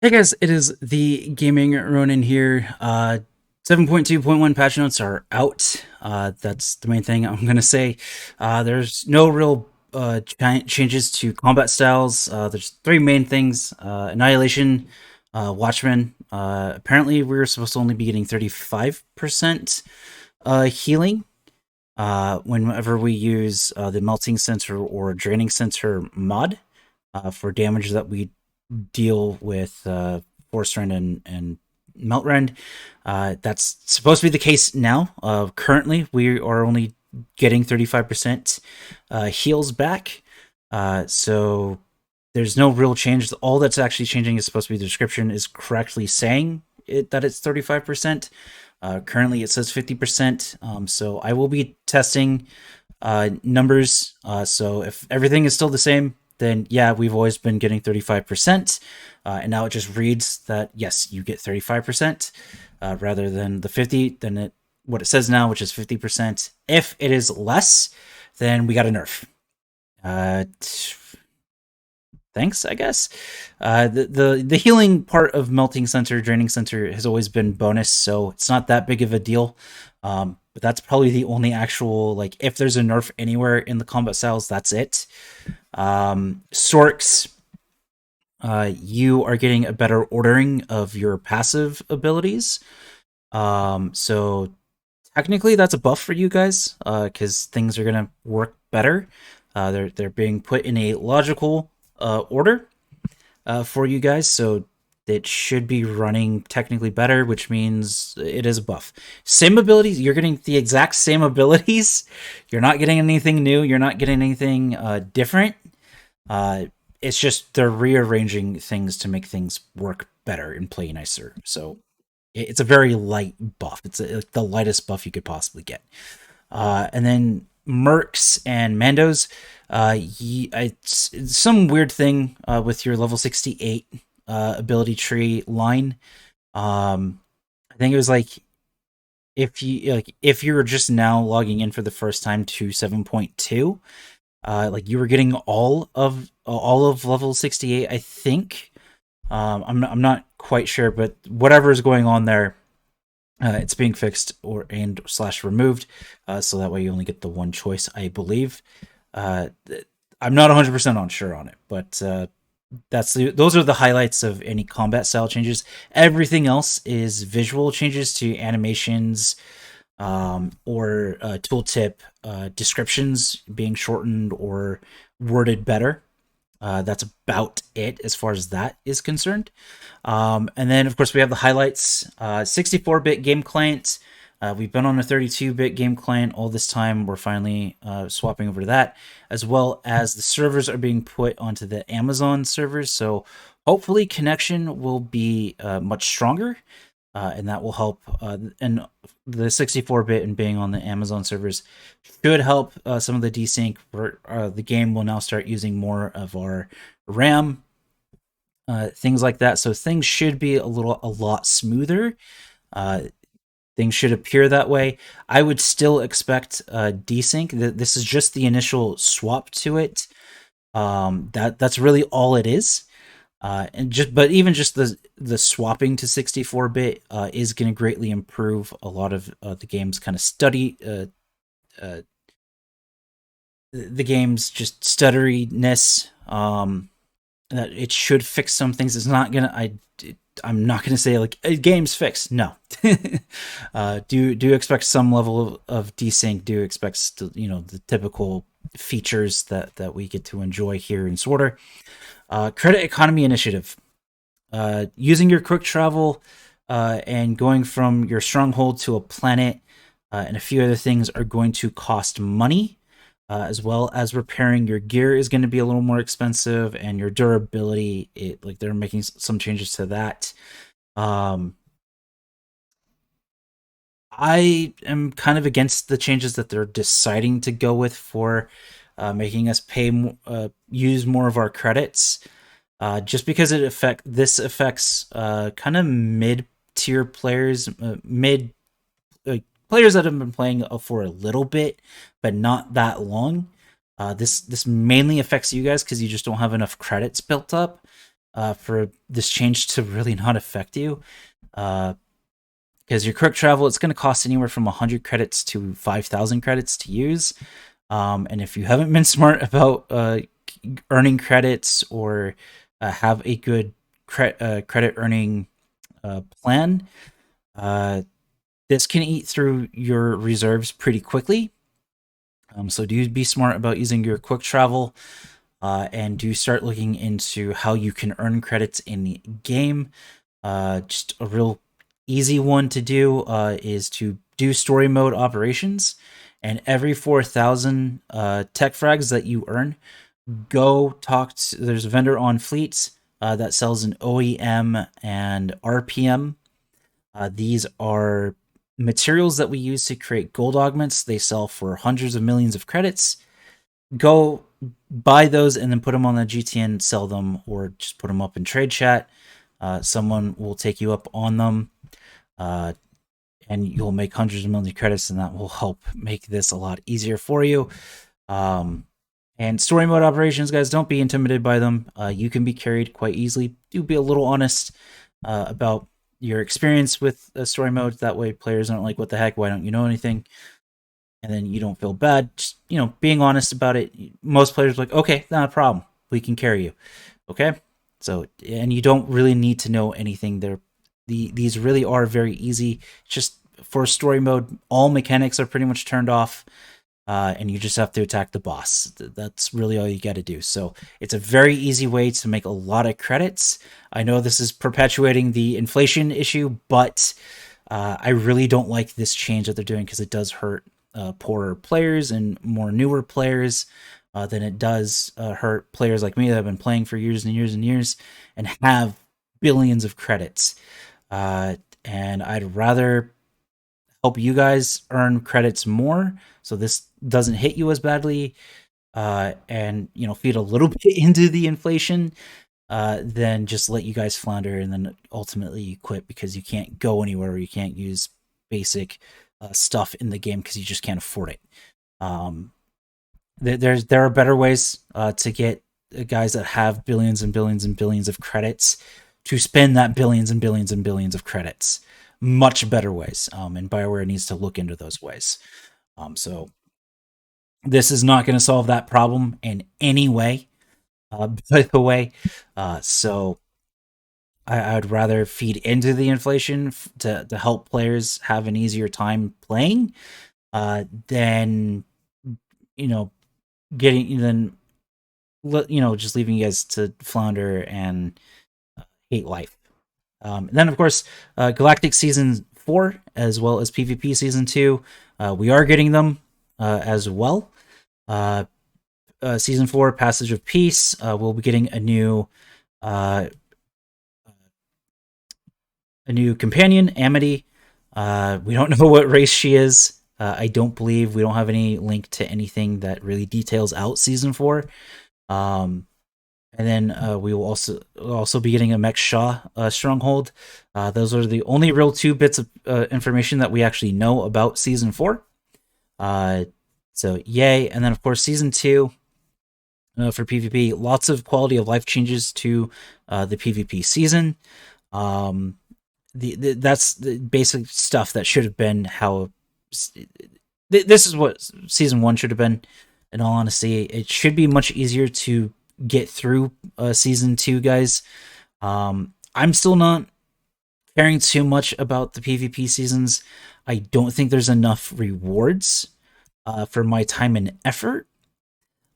Hey guys, it is the Gaming Ronin here. 7.2.1 patch notes are out. That's the main thing I'm going to say. There's no real giant changes to combat styles. There's three main things: Annihilation, Watchmen. Apparently, we were supposed to only be getting 35% healing whenever we use the Melting Sensor or Draining Sensor mod for damage that we deal with Force Rend and Melt Rend. That's supposed to be the case now. Currently, we are only getting 35% heals back. So there's no real change. All that's actually changing is supposed to be the description is correctly saying that it's 35%. Currently, it says 50%. So I will be testing numbers. So if everything is still the same, then yeah, we've always been getting 35%. And now it just reads that, yes, you get 35% rather than the 50, than what it says now, which is 50%. If it is less, then we got a nerf. Thanks, I guess. The healing part of Melting Sensor, Draining Sensor has always been bonus, so it's not that big of a deal. But that's probably the only actual, like, if there's a nerf anywhere in the combat styles, that's it. Sorks, you are getting a better ordering of your passive abilities. So technically that's a buff for you guys, because things are gonna work better. They're being put in a logical order for you guys, so it should be running technically better, which means it is a buff. Same abilities, you're getting the exact same abilities. You're not getting anything new. You're not getting anything different. It's just they're rearranging things to make things work better and play nicer. So it's a very light buff. It's the lightest buff you could possibly get. And then Mercs and Mandos, it's some weird thing with your level 68 ability tree line. I think it was like if you were just now logging in for the first time to 7.2, like you were getting all of level 68, I think. I'm not quite sure, but whatever is going on there, it's being fixed or and slash removed, so that way you only get the one choice, I believe. I'm not 100% on sure on it, but those are the highlights of any combat style changes. Everything else is visual changes to animations, or tooltip descriptions being shortened or worded better. That's about it as far as that is concerned. And then, of course, we have the highlights. 64-bit game client. We've been on a 32-bit game client all this time. We're finally swapping over to that, as well as the servers are being put onto the Amazon servers. So hopefully connection will be much stronger, and that will help. And the 64-bit and being on the Amazon servers should help some of the desync. The game will now start using more of our RAM, things like that. So things should be a lot smoother. Things should appear that way. I would still expect desync. This is just the initial swap to it. That's really all it is. But even just the swapping to 64-bit is going to greatly improve a lot of the game's kind of the game's just stutteriness. That it should fix some things. It's not gonna. I'm not gonna say like game's fixed. No. Do expect some level of desync. Do expect the typical features that we get to enjoy here in SWTOR. Credit economy initiative. Using your quick travel and going from your stronghold to a planet and a few other things are going to cost money, as well as repairing your gear is going to be a little more expensive, and your durability, like they're making some changes to that. I am kind of against the changes that they're deciding to go with for making us use more of our credits, just because this affects kind of mid tier players, players that have been playing for a little bit, but not that long. This mainly affects you guys because you just don't have enough credits built up. for this change to really not affect you. Because your quick travel, it's going to cost anywhere from 100 credits to 5,000 credits to use. And if you haven't been smart about earning credits or have a good credit earning plan, uh, this can eat through your reserves pretty quickly. So do be smart about using your quick travel, and do start looking into how you can earn credits in the game. Just a real easy one to do is to do story mode operations, and every 4,000 tech frags that you earn, go talk to. There's a vendor on Fleet that sells an OEM and RPM. These are materials that we use to create gold augments. They sell for hundreds of millions of credits. Go buy those and then put them on the GTN, sell them, or just put them up in trade chat. Someone will take you up on them, and you'll make hundreds of millions of credits, and that will help make this a lot easier for you. And story mode operations, guys, don't be intimidated by them. You can be carried quite easily. Do be a little honest about your experience with story mode. That way players aren't like, what the heck, why don't you know anything? And then you don't feel bad. Just, being honest about it. Most players are like, okay, not a problem. We can carry you. Okay? So, and you don't really need to know anything. These really are very easy. Just for story mode, all mechanics are pretty much turned off. And you just have to attack the boss. That's really all you got to do. So it's a very easy way to make a lot of credits. I know this is perpetuating the inflation issue, but I really don't like this change that they're doing, because it does hurt poorer players and more newer players than it does hurt players like me that have been playing for years and years and years and have billions of credits. And I'd rather help you guys earn credits more, so this doesn't hit you as badly, and feed a little bit into the inflation, than just let you guys flounder and then ultimately you quit because you can't go anywhere, or you can't use basic stuff in the game because you just can't afford it. There are better ways to get guys that have billions and billions and billions of credits to spend that billions and billions and billions of credits. Much better ways, and BioWare needs to look into those ways. So this is not going to solve that problem in any way, by the way. So I'd rather feed into the inflation to help players have an easier time playing, than getting then just leaving you guys to flounder and hate life. Then, of course, Galactic Season 4, as well as PvP Season 2, we are getting them as well. Season 4, Passage of Peace, we'll be getting a new companion, Amity. We don't know what race she is. I don't believe we don't have any link to anything that really details out Season 4. And then we will also be getting a Mech Shaw stronghold. Those are the only real 2 bits of information that we actually know about Season 4. So yay. And then, of course, Season 2 for PvP, lots of quality of life changes to the PvP season. That's the basic stuff that should have been how... This is what Season 1 should have been, in all honesty. It should be much easier to get through Season 2, guys. I'm still not caring too much about the PvP seasons. I don't think there's enough rewards for my time and effort.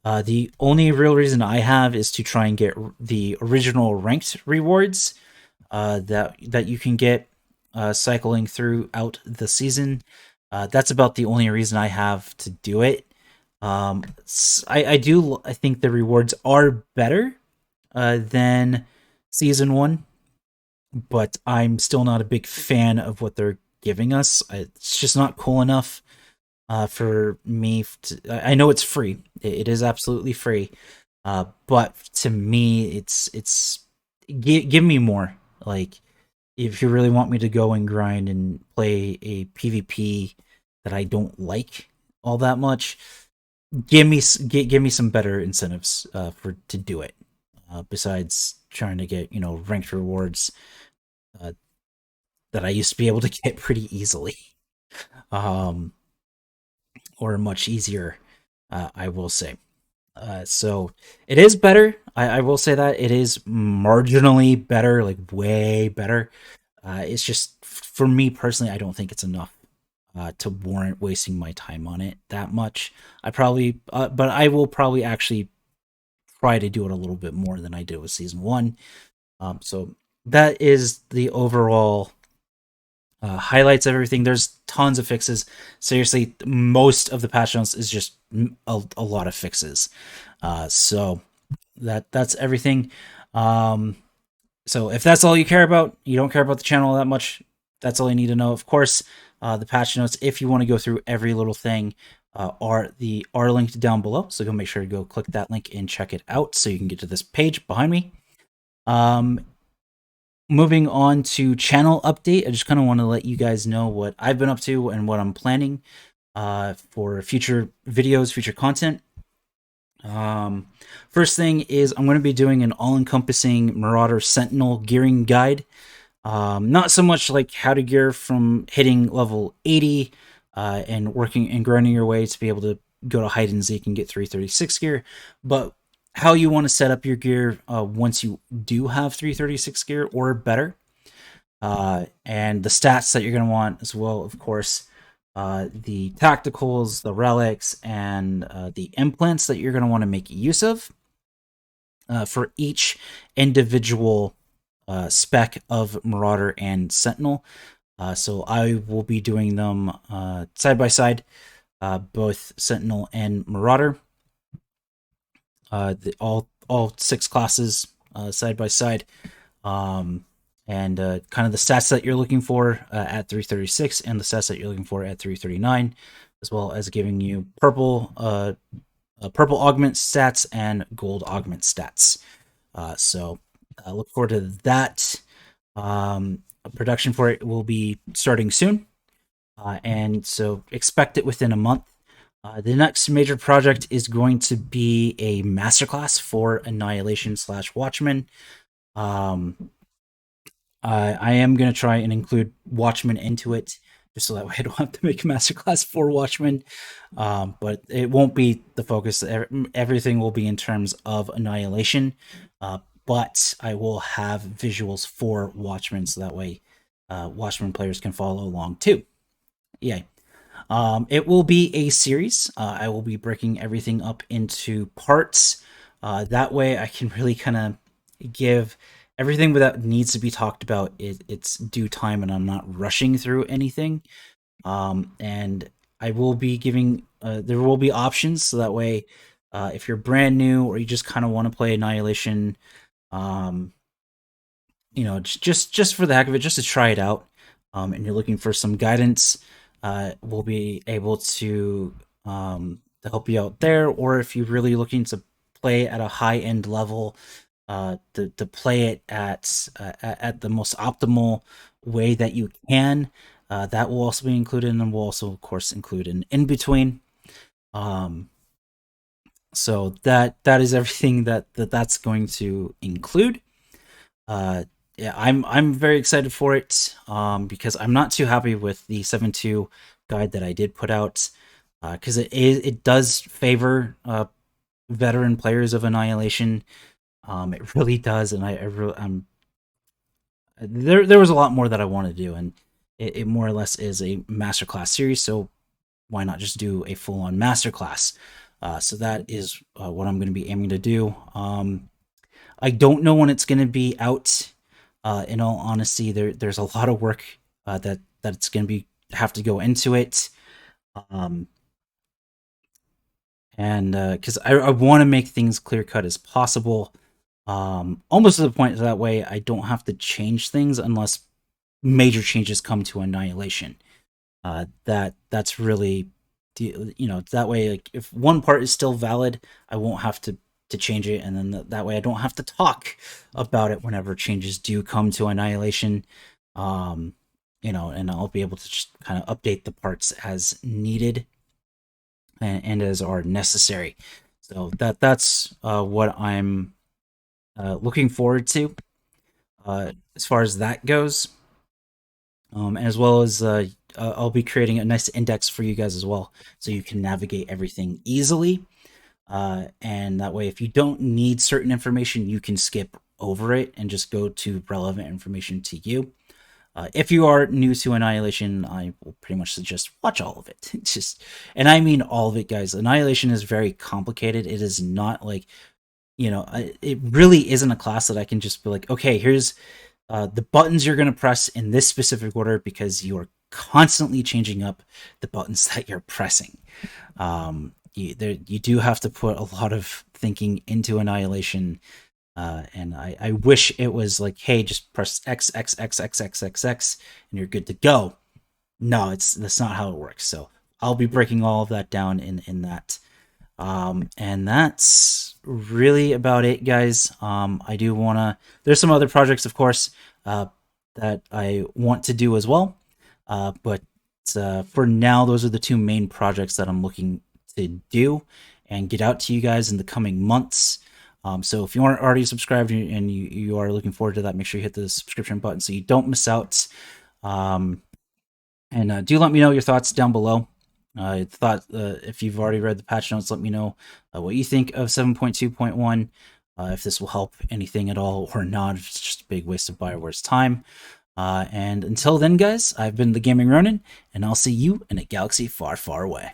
The only real reason I have is to try and get the original ranked rewards that you can get cycling throughout the season. That's about the only reason I have to do it. I think the rewards are better than Season 1, but I'm still not a big fan of what they're giving us. It's just not cool enough for me. I know it's free. It is absolutely free. But to me, it's give me more. Like, if you really want me to go and grind and play a PvP that I don't like all that much, give me some better incentives to do it. besides trying to get ranked rewards uh, that I used to be able to get pretty easily, um, or much easier, I will say. So it is better. I will say that it is marginally better, like way better. It's just for me personally, I don't think it's enough to warrant wasting my time on it that much. But I will probably actually try to do it a little bit more than I did with season one. So that is the overall highlights of everything. There's tons of fixes. Seriously, most of the patch notes is just a lot of fixes. So that's everything. Um, so if that's all you care about, you don't care about the channel that much. That's all you need to know. Of course, the patch notes, if you want to go through every little thing, are linked down below. So go make sure to go click that link and check it out, so you can get to this page behind me. Moving on to channel update, I just kind of want to let you guys know what I've been up to and what I'm planning for future videos, future content. First thing is I'm going to be doing an all-encompassing Marauder Sentinel gearing guide. Not so much like how to gear from hitting level 80 and working and grinding your way to be able to go to hide and seek and get 336 gear, but how you want to set up your gear once you do have 336 gear or better, and the stats that you're going to want as well, of course. The tacticals, the relics, and the implants that you're going to want to make use of for each individual spec of Marauder and Sentinel. So I will be doing them side by side, both Sentinel and Marauder. All 6 classes side by side, and kind of the stats that you're looking for at 336 and the stats that you're looking for at 339, as well as giving you purple augment stats and gold augment stats. So look forward to that. Production for it will be starting soon, and so expect it within a month. The next major project is going to be a masterclass for Annihilation / Watchmen. I am going to try and include Watchmen into it, just so that way I don't have to make a masterclass for Watchmen. But it won't be the focus. Everything will be in terms of Annihilation. But I will have visuals for Watchmen, so that way Watchmen players can follow along too. Yay. It will be a series. I will be breaking everything up into parts. That way I can really kind of give everything that needs to be talked about its due time, and I'm not rushing through anything. And I will be giving, there will be options, so that way if you're brand new or you just kind of want to play Annihilation, just for the heck of it, just to try it out, and you're looking for some guidance, we'll be able to help you out there. Or if you're really looking to play at a high end level, to play it at the most optimal way that you can, that will also be included, and then we'll also, of course, include an in between. So that is everything that's going to include. Yeah, I'm very excited for it, because I'm not too happy with the 7.2 guide that I did put out, because it does favor veteran players of Annihilation. It really does, and there was a lot more that I want to do, and it more or less is a masterclass series, so why not just do a full-on masterclass? So that is what I'm going to be aiming to do. I don't know when it's going to be out. In all honesty, there's a lot of work that it's going to have to go into it, and because I want to make things clear cut as possible, almost to the point that way I don't have to change things unless major changes come to Annihilation. That's really, that way, like, if one part is still valid, I won't have to change it, and then that way I don't have to talk about it whenever changes do come to Annihilation. And I'll be able to just kind of update the parts as needed and as are necessary. So that's what I'm looking forward to as far as that goes. As well as I'll be creating a nice index for you guys as well, so you can navigate everything easily. And that way, if you don't need certain information, you can skip over it and just go to relevant information to you. If you are new to Annihilation, I will pretty much suggest watch all of it. It's just, and I mean all of it, guys. Annihilation is very complicated. It is not like, it really isn't a class that I can just be like, okay, here's the buttons you're going to press in this specific order, because you are constantly changing up the buttons that you're pressing. You do have to put a lot of thinking into Annihilation, and I wish it was like, hey, just press X X X X X X X and you're good to go. No, that's not how it works. So I'll be breaking all of that down in that. And that's really about it, guys. I do want to. There's some other projects, of course, that I want to do as well. But for now, those are the two main projects that I'm looking to do and get out to you guys in the coming months. So if you aren't already subscribed and you are looking forward to that, make sure you hit the subscription button so you don't miss out. And do let me know your thoughts down below. If you've already read the patch notes, let me know what you think of 7.2.1. If this will help anything at all or not, if it's just a big waste of Bioware's time. And until then, guys, I've been the Gaming Ronin, and I'll see you in a galaxy far, far away.